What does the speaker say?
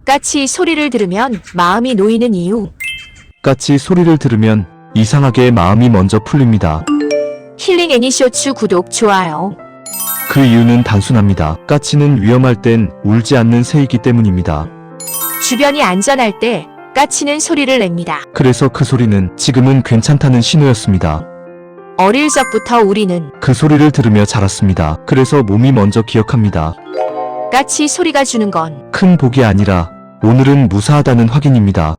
까치 소리를 들으면 마음이 놓이는 이유. 까치 소리를 들으면 이상하게 마음이 먼저 풀립니다. 힐링 애니쇼츠 구독, 좋아요. 그 이유는 단순합니다. 까치는 위험할 땐 울지 않는 새이기 때문입니다. 주변이 안전할 때 까치는 소리를 냅니다. 그래서 그 소리는 지금은 괜찮다는 신호였습니다. 어릴 적부터 우리는 그 소리를 들으며 자랐습니다. 그래서 몸이 먼저 기억합니다. 까치 소리가 주는 건 큰 복이 아니라 오늘은 무사하다는 확인입니다.